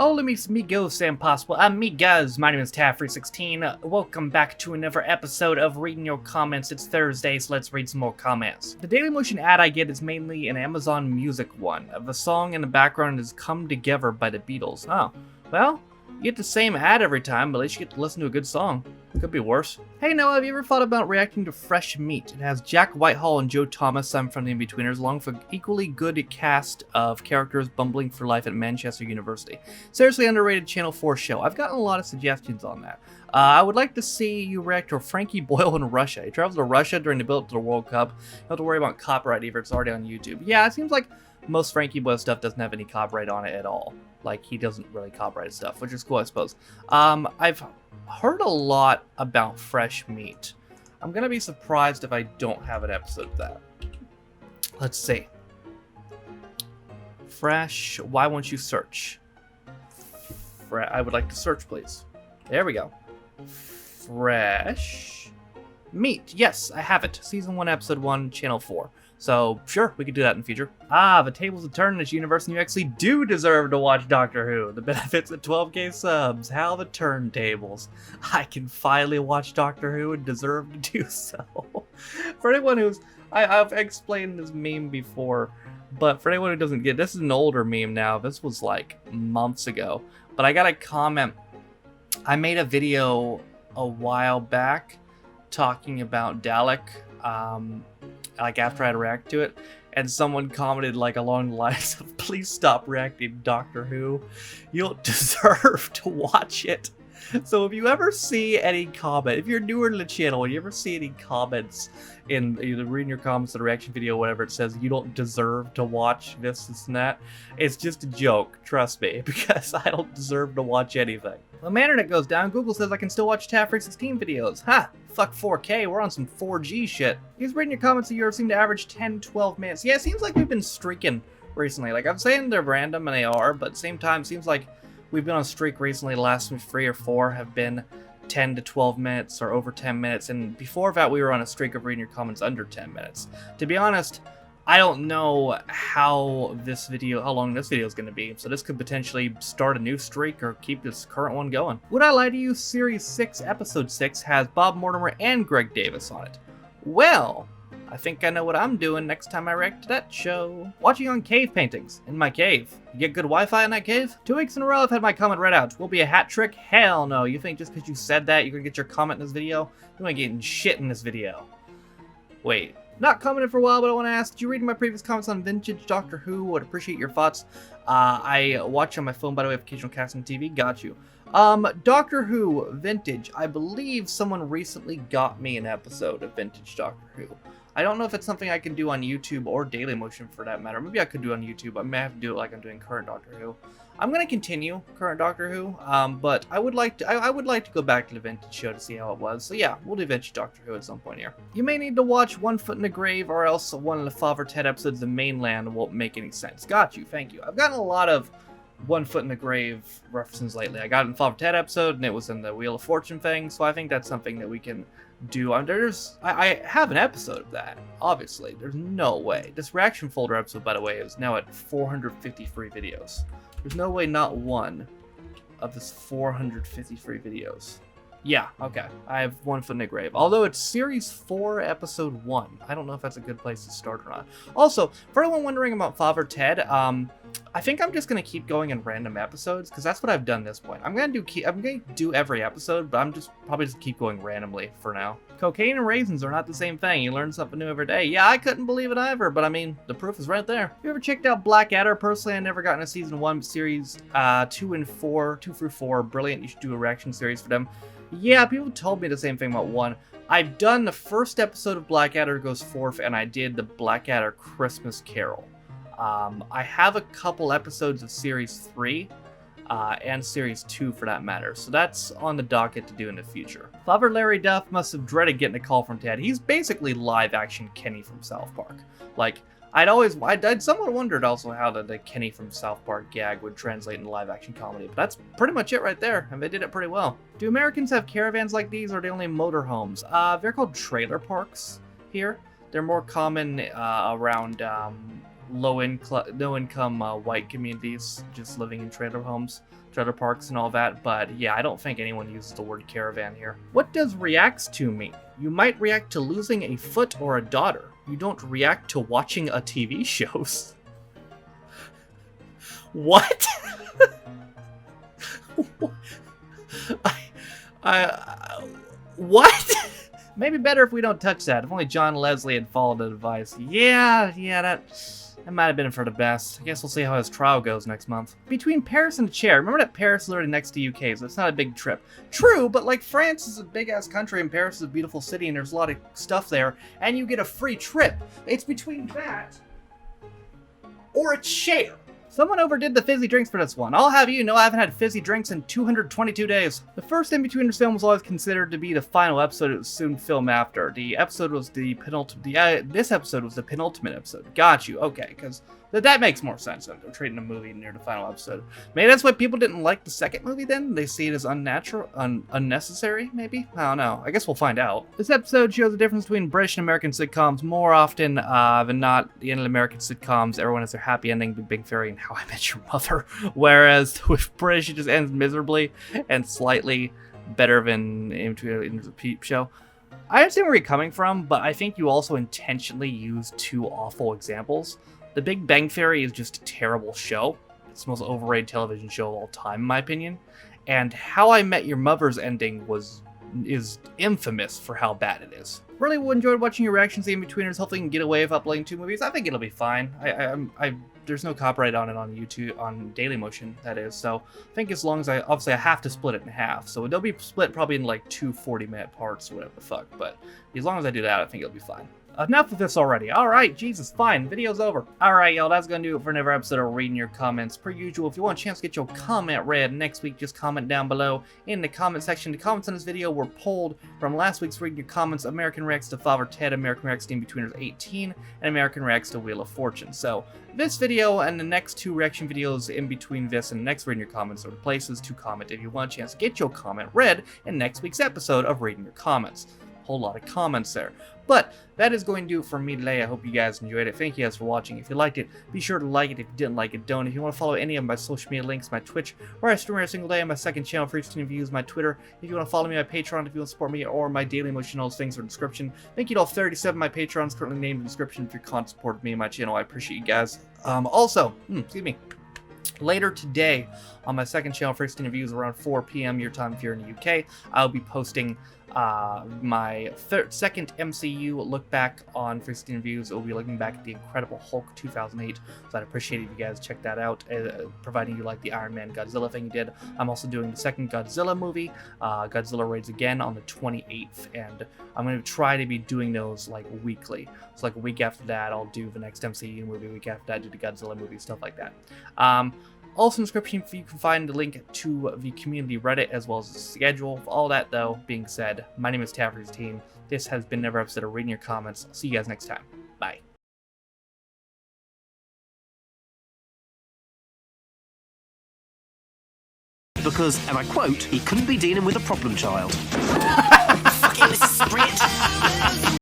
Hola mis amigos and possible amigas, my name is Taff316. Welcome back to another episode of Reading Your Comments. It's Thursday, so let's read some more comments. The Daily Motion ad I get is mainly an Amazon Music one. The song in the background is Come Together by the Beatles. Oh, well, you get the same ad every time, but at least you get to listen to a good song. Could be worse. Hey Noah, have you ever thought about reacting to Fresh Meat? It has Jack Whitehall and Joe Thomas, I'm from the Inbetweeners, along with an equally good cast of characters bumbling for life at Manchester University. Seriously underrated Channel 4 show. I've gotten a lot of suggestions on that. I would like to see you react to Frankie Boyle in Russia. He traveled to Russia during the build to the World Cup. You don't have to worry about copyright either, it's already on YouTube. Yeah, it seems like most Frankie Boyle stuff doesn't have any copyright on it at all. Like, he doesn't really copyright stuff, which is cool, I suppose. I've heard a lot about Fresh Meat. I'm gonna be surprised if I don't have an episode of that. Let's see. Fresh, why won't you search? I would like to search, please. There we go. Fresh Meat. Yes, I have it. Season 1, Episode 1, Channel 4. So, sure, we could do that in the future. The tables have turned in this universe, and you actually do deserve to watch Doctor Who. The benefits of 12K subs. How the turntables. I can finally watch Doctor Who and deserve to do so. For anyone who's... I've explained this meme before, but for anyone who doesn't get... This is an older meme now. This was like months ago. But I got a comment. I made a video a while back talking about Dalek. Like after I had reacted to it, and someone commented like along the lines of, please stop reacting to Doctor Who. You don't deserve to watch it. So if you ever see any comment, if you're newer to the channel, and you ever see any comments in either reading your comments or the reaction video, whatever, it says you don't deserve to watch this and that, it's just a joke, trust me, because I don't deserve to watch anything. When my internet goes down, Google says I can still watch Taff316 videos. Ha! Fuck 4K, we're on some 4G shit. He's reading your comments that you seem to average 10-12 minutes. Yeah, it seems like we've been streaking recently. Like, I'm saying they're random, and they are, but at the same time, it seems like we've been on a streak recently. The last 3 or 4 have been 10 to 12 minutes or over 10 minutes, and before that we were on a streak of reading your comments under 10 minutes. To be honest, I don't know how long this video is going to be, so this could potentially start a new streak or keep this current one going. Would I lie to you? Series 6, Episode 6 has Bob Mortimer and Greg Davis on it. Well, I think I know what I'm doing next time I react to that show. Watching on cave paintings in my cave. You get good Wi-Fi in that cave? 2 weeks in a row I've had my comment read out. Will be a hat trick? Hell no. You think just because you said that you're gonna get your comment in this video? You ain't getting shit in this video. Wait. Not commented for a while, but I want to ask, did you read my previous comments on vintage Doctor Who? Would appreciate your thoughts. I watch on my phone, by the way, occasional casting TV. Got you. Doctor Who, vintage. I believe someone recently got me an episode of vintage Doctor Who. I don't know if it's something I can do on YouTube or Daily Motion for that matter. Maybe I could do it on YouTube. I may have to do it like I'm doing current Doctor Who. I'm gonna continue current Doctor Who, but I would like to go back to the vintage show to see how it was. So yeah, we'll do vintage Doctor Who at some point here. You may need to watch One Foot in the Grave, or else one of the Father Ted episodes of The Mainland won't make any sense. Got you, thank you. I've gotten a lot of One Foot in the Grave references lately. I got it in the Father Ted episode, and it was in the Wheel of Fortune thing, so I think that's something that we can do. I have an episode of that, obviously. There's no way. This reaction folder episode, by the way, is now at 453 videos. There's no way not one of this 453 videos. Yeah, okay. I have One Foot in the Grave. Although it's Series 4, Episode 1. I don't know if that's a good place to start or not. Also, for anyone wondering about Father Ted, I think I'm just gonna keep going in random episodes, because that's what I've done at this point. I'm gonna do every episode, but I'm probably just keep going randomly for now. Cocaine and raisins are not the same thing. You learn something new every day. Yeah, I couldn't believe it either, but I mean, the proof is right there. You ever checked out Blackadder? Personally, I never got into Season 1, but Series 2 through 4, brilliant. You should do a reaction series for them. Yeah, people told me the same thing about 1. I've done the first episode of Blackadder Goes Forth, and I did the Blackadder Christmas Carol. I have a couple episodes of Series 3, and Series 2 for that matter, so that's on the docket to do in the future. Father Larry Duff must have dreaded getting a call from Ted. He's basically live-action Kenny from South Park. Like, I'd somewhat wondered also how the Kenny from South Park gag would translate into live-action comedy, but that's pretty much it right there, and they did it pretty well. Do Americans have caravans like these, or are they only motorhomes? They're called trailer parks here. They're more common around no-income white communities just living in trailer homes, trailer parks, and all that. But yeah, I don't think anyone uses the word caravan here. What does reacts to mean? You might react to losing a foot or a daughter. You don't react to watching a TV shows. What? What? Maybe better if we don't touch that. If only John Leslie had followed the advice. Yeah, that might have been for the best. I guess we'll see how his trial goes next month. Between Paris and the chair. Remember that Paris is already next to UK, so it's not a big trip. True, but like France is a big-ass country and Paris is a beautiful city and there's a lot of stuff there, and you get a free trip. It's between that or a chair. Someone overdid the fizzy drinks for this one. I'll have you know I haven't had fizzy drinks in 222 days. The first Inbetweeners film was always considered to be the final episode it was soon filmed after. The episode was the penultimate. This episode was the penultimate episode. Got you. Okay, because that makes more sense than they're treating a movie near the final episode. Maybe that's why people didn't like the second movie then? They see it as unnatural, unnecessary, maybe? I don't know. I guess we'll find out. This episode shows the difference between British and American sitcoms more often than not. The end of American sitcoms, everyone has their happy ending, Big Bang Theory, and How I Met Your Mother. Whereas with British, it just ends miserably and slightly better than in the Peep Show. I understand where you're coming from, but I think you also intentionally use two awful examples. The Big Bang Theory is just a terrible show. It's the most overrated television show of all time, in my opinion. And How I Met Your Mother's ending is infamous for how bad it is. Really enjoyed watching your reactions to Inbetweeners. Hopefully you can get away with uploading 2 movies. I think it'll be fine. There's no copyright on it on YouTube, on Dailymotion, that is. So I think as long as I have to split it in half. So it'll be split probably in like 2 40-minute parts or whatever the fuck. But as long as I do that, I think it'll be fine. Enough of this already. Alright, Jesus, fine. Video's over. Alright, y'all, that's gonna do it for another episode of Reading Your Comments. Per usual, if you want a chance to get your comment read next week, just comment down below in the comment section. The comments on this video were pulled from last week's Reading Your Comments, American Reacts to Father Ted, American Reacts to Inbetweeners 18, and American Reacts to Wheel of Fortune. So, this video and the next 2 reaction videos in between this and the next Reading Your Comments are the places to comment if you want a chance to get your comment read in next week's episode of Reading Your Comments. Whole lot of comments there. But that is going to do it for me today. I hope you guys enjoyed it. Thank you guys for watching. If you liked it, be sure to like it. If you didn't like it, don't. If you want to follow any of my social media links, my Twitch, where I stream every single day, on my second channel, Free Stream Views, my Twitter. If you want to follow me on Patreon, if you want to support me, or my Dailymotion, all those things are in the description. Thank you to all 37 of my Patrons currently named in the description. If you can't support me and my channel, I appreciate you guys. Excuse me. Later today, on my second channel, First Interviews, around 4 p.m. your time if you're in the UK, I'll be posting my second MCU look back on First Interviews. We'll be looking back at the Incredible Hulk 2008, so I'd appreciate it if you guys check that out, providing you like the Iron Man Godzilla thing you did. I'm also doing the second Godzilla movie, Godzilla Raids Again, on the 28th, and I'm going to try to be doing those like weekly. So like a week after that, I'll do the next MCU movie, a week after that, do the Godzilla movie, stuff like that. Also in the description, you can find the link to the community Reddit, as well as the schedule. All that, though, being said, my name is Tafferty's Team. This has been another episode of Reading Your Comments. I'll see you guys next time. Bye. Because, and I quote, he couldn't be dealing with a problem child. Fucking Mrs. Sprint.